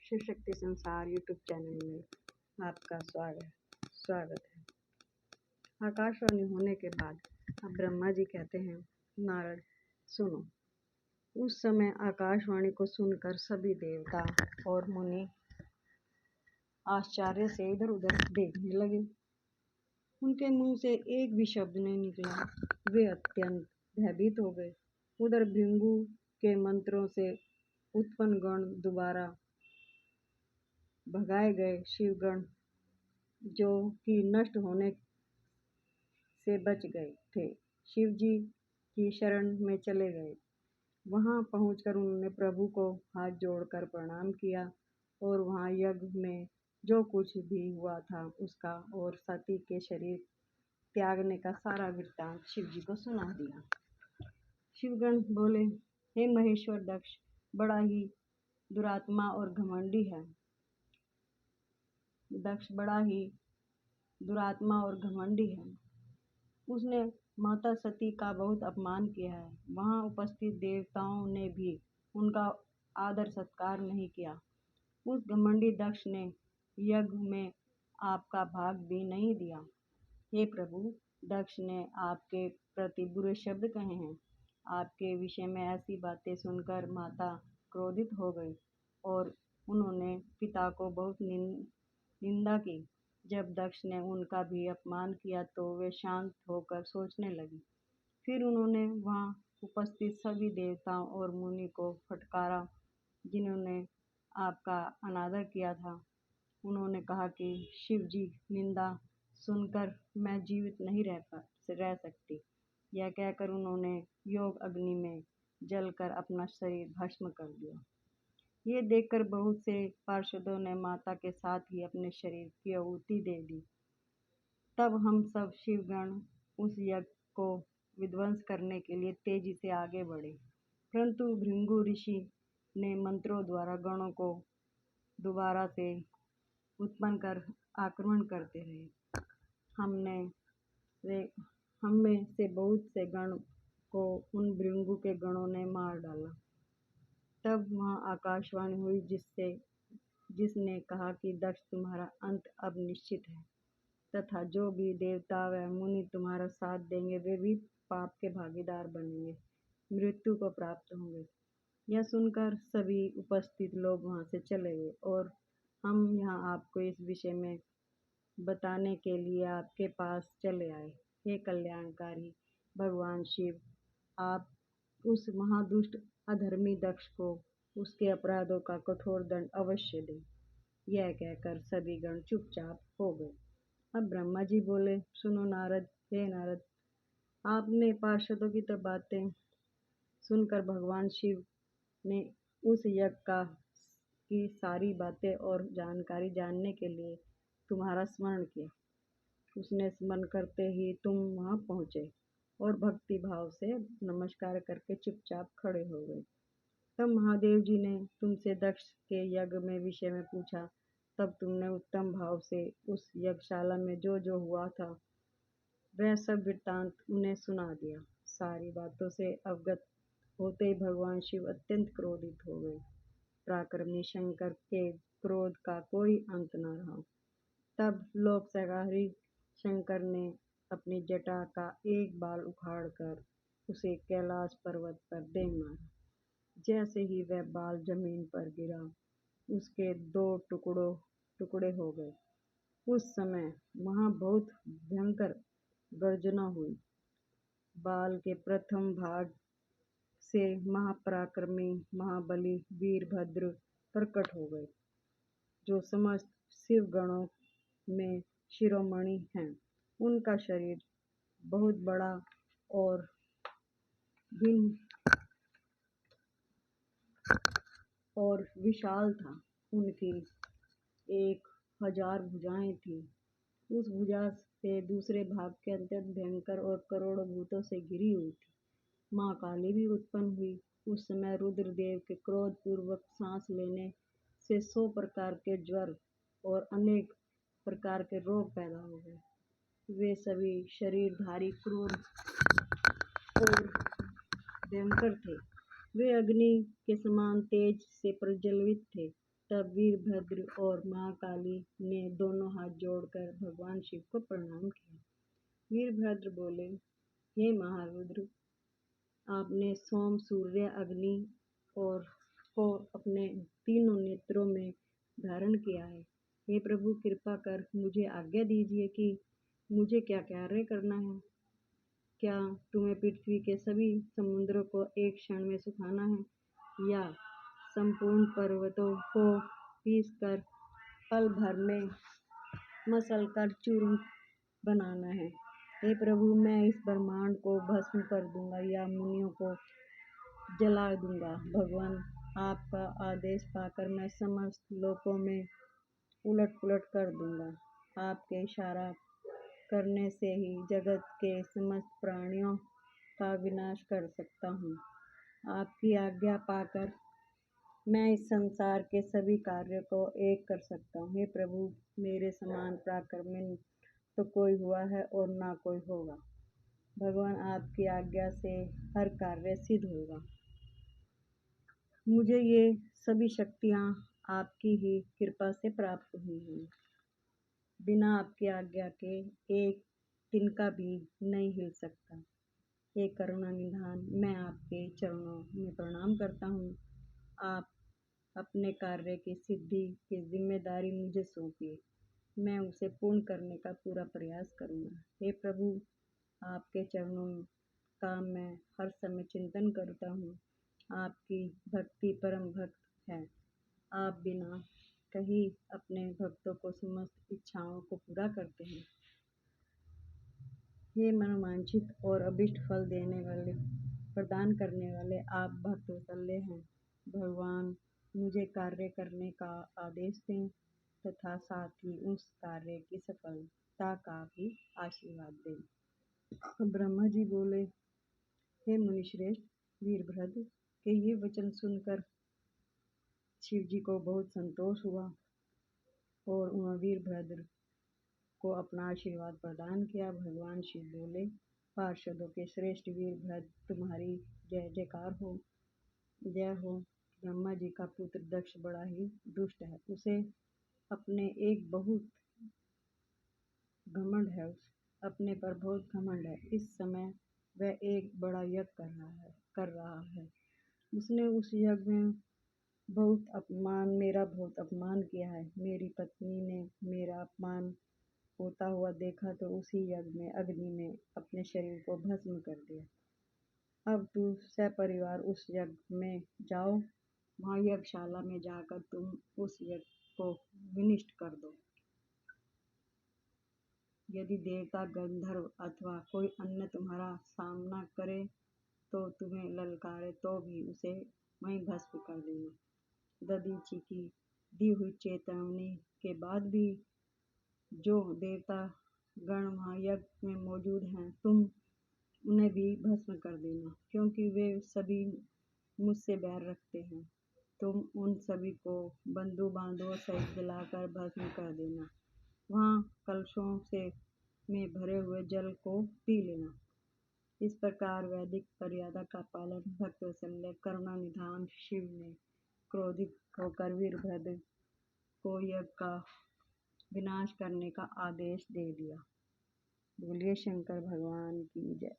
शिव शक्ति संसार YouTube channel में आपका स्वागत है। आकाशवाणी होने के बाद अब ब्रह्मा जी कहते हैं, नारद सुनो। उस समय आकाशवाणी को सुनकर सभी देवता और मुनि आश्चर्य से इधर उधर देखने लगे। उनके मुंह से एक भी शब्द नहीं निकला। वे अत्यंत भयभीत हो गए। उधर भृंगु के मंत्रों से उत्पन्न गण दोबारा भगाए गए। शिवगण जो कि नष्ट होने से बच गए थे, शिव जी की शरण में चले गए। वहां पहुंचकर उन्होंने प्रभु को हाथ जोड़कर प्रणाम किया और वहां यज्ञ में जो कुछ भी हुआ था उसका और सती के शरीर त्यागने का सारा वृत्तांत शिव जी को सुना दिया। शिवगण बोले, हे महेश्वर दक्ष, बड़ा ही दुरात्मा और घमंडी है। उसने माता सती का बहुत अपमान किया है। वहां उपस्थित देवताओं ने भी उनका आदर सत्कार नहीं किया। उस घमंडी दक्ष ने यज्ञ में आपका भाग भी नहीं दिया। हे प्रभु, दक्ष ने आपके प्रति बुरे शब्द कहे हैं। आपके विषय में ऐसी बातें सुनकर माता क्रोधित हो गई और उन्होंने पिता को बहुत निंदा की। जब दक्ष ने उनका भी अपमान किया तो वे शांत होकर सोचने लगी। फिर उन्होंने वहां उपस्थित सभी देवताओं और मुनि को फटकारा जिन्होंने आपका अनादर किया था। उन्होंने कहा कि शिव जी निंदा सुनकर मैं जीवित नहीं रह सकती। यह कहकर उन्होंने योग अग्नि में जलकर अपना शरीर भस्म कर दिया। ये देखकर बहुत से पार्षदों ने माता के साथ ही अपने शरीर की आहुति दे दी। तब हम सब शिवगण उस यज्ञ को विध्वंस करने के लिए तेजी से आगे बढ़े, परंतु भृंगु ऋषि ने मंत्रों द्वारा गणों को दोबारा से उत्पन्न कर आक्रमण करते रहे। हम में से बहुत से गण को उन भृंगु के गणों ने मार डाला। तब वहां आकाशवाणी हुई जिसने कहा कि दक्ष, तुम्हारा अंत अब निश्चित है तथा जो भी देवता व मुनि तुम्हारा साथ देंगे वे भी पाप के भागीदार बनेंगे, मृत्यु को प्राप्त होंगे। यह सुनकर सभी उपस्थित लोग वहां से चले गए और हम यहाँ आपको इस विषय में बताने के लिए आपके पास चले आए। हे कल्याणकारी भगवान शिव, आप उस महादुष्ट अधर्मी दक्ष को उसके अपराधों का कठोर दंड अवश्य दें। यह कहकर सभी गण चुपचाप हो गए। अब ब्रह्मा जी बोले, सुनो नारद, हे नारद, आपने पार्षदों की तो बातें सुनकर भगवान शिव ने उस यज्ञ की सारी बातें और जानकारी जानने के लिए तुम्हारा स्मरण किया। उसने स्मरण करते ही तुम वहां पहुंचे और भक्ति भाव से नमस्कार करके चुपचाप खड़े हो गए। तब महादेव जी ने तुमसे दक्ष के यज्ञ में विषय में पूछा। तब तुमने उत्तम भाव से उस यज्ञशाला में जो जो हुआ था वह सब वृत्तांत उन्हें सुना दिया। सारी बातों से अवगत होते ही भगवान शिव अत्यंत क्रोधित हो गए। पराक्रमी शंकर के क्रोध का कोई अंत न रहा। तब लोकसहारी शंकर ने अपनी जटा का एक बाल उखाड़कर उसे कैलाश पर्वत पर दे मारा। जैसे ही वह बाल जमीन पर गिरा, उसके 2 टुकड़े हो गए। उस समय वहां बहुत भयंकर गर्जना हुई। बाल के प्रथम भाग से महापराक्रमी महाबली वीरभद्र प्रकट हो गए, जो समस्त शिव गणों में शिरोमणि हैं। उनका शरीर बहुत बड़ा और भिन्न और विशाल था। उनकी 1000 भुजाएं थीं। उस भुजा से दूसरे भाग के अत्यंत भयंकर और करोड़ों भूतों से घिरी हुई थी। माँ काली भी उत्पन्न हुई। उस समय रुद्रदेव के क्रोध पूर्वक सांस लेने से 100 प्रकार के ज्वर और अनेक प्रकार के रोग पैदा हो गए। वे सभी शरीरधारी क्रूर और भयंकर थे। वे अग्नि के समान तेज से प्रज्वलित थे तब वीरभद्र और महाकाली ने दोनों हाथ जोड़कर भगवान शिव को प्रणाम किया। वीरभद्र बोले, हे महारुद्र, आपने सोम, सूर्य, अग्नि और को अपने तीनों नेत्रों में धारण किया है। हे प्रभु, कृपा कर मुझे आज्ञा दीजिए कि मुझे क्या कार्य करना है। क्या तुम्हें पृथ्वी के सभी समुद्रों को एक क्षण में सुखाना है, या संपूर्ण पर्वतों को पीसकर पल भर में मसलकर चूर्ण बनाना है? हे प्रभु, मैं इस ब्रह्मांड को भस्म कर दूंगा या मुनियों को जला दूंगा। भगवान, आपका आदेश पाकर मैं समस्त लोकों में उलट पुलट कर दूंगा। आपके इशारा करने से ही जगत के समस्त प्राणियों का विनाश कर सकता हूँ। आपकी आज्ञा पाकर मैं इस संसार के सभी कार्यों को एक कर सकता हूँ। हे प्रभु, मेरे समान पराक्रमी तो कोई हुआ है और ना कोई होगा। भगवान, आपकी आज्ञा से हर कार्य सिद्ध होगा। मुझे ये सभी शक्तियाँ आपकी ही कृपा से प्राप्त हुई हैं। बिना आपकी आज्ञा के एक तिनका भी नहीं हिल सकता। हे करुणा निधान, मैं आपके चरणों में प्रणाम करता हूँ। आप अपने कार्य की सिद्धि की जिम्मेदारी मुझे सौंपिए। मैं उसे पूर्ण करने का पूरा प्रयास करूँगा। हे प्रभु, आपके चरणों का मैं हर समय चिंतन करता हूँ। आपकी भक्ति परम भक्त है। आप बिना कहीं अपने भक्तों को समस्त इच्छाओं को पूरा करते हैं। हे मनोवांछित और अभिष्ट फल देने वाले, प्रदान करने वाले, आप भक्त वत्सल्य हैं। भगवान, मुझे कार्य करने का आदेश दें तथा साथ ही उस कार्य की सफलता का भी आशीर्वाद दें। ब्रह्मा जी बोले, हे मुनिश्रेष्ठ वीरभद्र के ये वचन सुनकर शिव जी को बहुत संतोष हुआ और उन्होंने वीरभद्र को अपना आशीर्वाद प्रदान किया। भगवान शिव बोले, पार्षदों के श्रेष्ठ वीरभद्र, तुम्हारी जय जयकार हो, जय हो। ब्रह्मा जी का पुत्र दक्ष बड़ा ही दुष्ट है, उसे अपने एक बहुत घमंड है, अपने पर बहुत घमंड है। इस समय वह एक बड़ा यज्ञ कर रहा है। उसने उस यज्ञ में मेरा बहुत अपमान किया है। मेरी पत्नी ने मेरा अपमान होता हुआ देखा तो उसी यज्ञ में अग्नि में अपने शरीर को भस्म कर दिया। अब तू सपरिवार उस यज्ञ में जाओ, वहाँ यज्ञशाला में जाकर तुम उस यज्ञ को विनिष्ट कर दो। यदि देवता, गंधर्व अथवा कोई अन्य तुम्हारा सामना करे तो तुम्हें ललकारे तो भी उसे वहीं भस्म कर देना। दधीचि की दी हुई चेतावनी के बाद भी जो देवता गण वहाँ यज्ञ में मौजूद हैं, तुम उन्हें भी भस्म कर देना, क्योंकि वे सभी मुझसे बैर रखते हैं। तुम उन सभी को बंधु बांधवों सहित जलाकर भस्म कर देना। वहाँ कलशों से में भरे हुए जल को पी लेना। इस प्रकार वैदिक मर्यादा का पालन भक्तवत्सल करुणा निधान शिव ने क्रोधित होकर वीरभद्र को यज्ञ का विनाश करने का आदेश दे दिया। बोलिए शंकर भगवान की जय।